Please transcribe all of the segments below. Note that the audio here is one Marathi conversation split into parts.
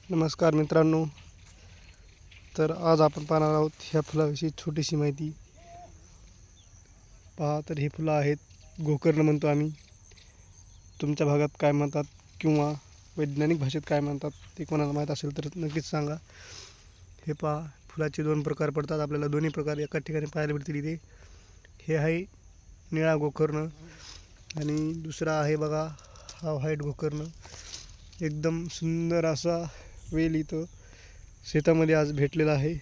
नमस्कार मित्रांनो. तर आज आपण पाहणार आहोत ह्या फुलाविषयी छोटीशी माहिती. पहा, तर ही फुलं आहेत गोकर्ण म्हणतो आम्ही. तुमच्या भागात काय म्हणतात किंवा वैज्ञानिक भाषेत काय म्हणतात ते कोणाला माहीत असेल तर नक्कीच सांगा. हे पहा, फुलाचे दोन प्रकार पडतात. आपल्याला दोन्ही प्रकार एकाच ठिकाणी पाहायला भेटतील इथे. हे आहे निळा गोकर्ण आणि दुसरा आहे बघा हा व्हाईट गोकर्ण. एकदम सुंदर असा वेल इथं शेतामध्ये आज भेटलेला आहे.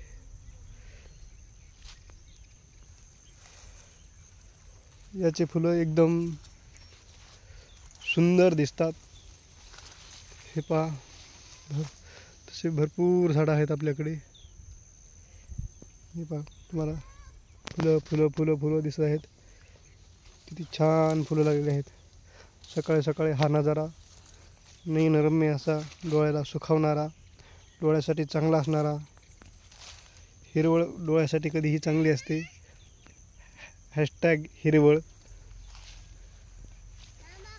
याचे फुलं एकदम सुंदर दिसतात. हे पहा, तसे भरपूर झाडं आहेत आपल्याकडे. हे पहा, तुम्हाला फुलं फुलं फुलं फुलं दिसत आहेत. किती छान फुलं लागलेली आहेत. सकाळी सकाळी हा नजारा नयनरम्य असा, डोळ्याला सुखावणारा, डोळ्यासाठी चांगला असणारा. हिरवळ डोळ्यासाठी कधीही चांगली असते. हॅशटॅग हिरवळ.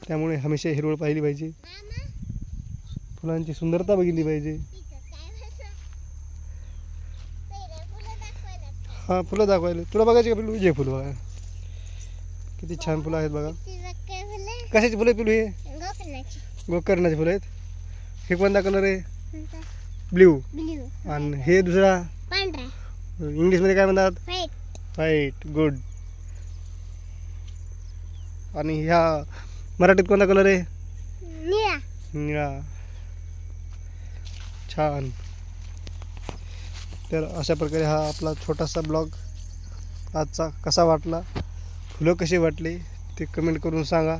त्यामुळे हमेशा हिरवळ पाहिली पाहिजे. फुलांची सुंदरता बघितली पाहिजे. हां, फुलं दाखवायला तुला बघायची का पिलू? जे फुलं बघा, किती छान फुलं आहेत बघा. कशाची फुलं पिलू? हे गोकर्णाची फुलं आहेत. हे कोणता कलर आहे? ब्ल्यू. आणि हे दुसरा इंग्लिशमध्ये काय म्हणतात? व्हाईट. गुड. आणि ह्या मराठीत कोणता कलर आहे? निळा. छान. तर अशा प्रकारे हा आपला छोटासा ब्लॉग आजचा कसा वाटला, फुलं कसे वाटले ते कमेंट करून सांगा.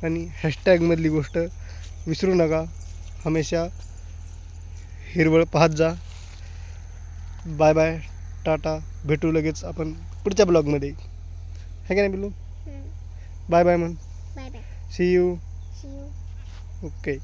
आणि हॅशटॅगमधली गोष्ट विसरू नका. हमेशा हिरवळ पाहत जा. Bye bye, tata. भेटू लगेच आपण पुढच्या ब्लॉगमध्ये. है का नाही बिल्लू? बाय बाय म्हण. See you. ओके.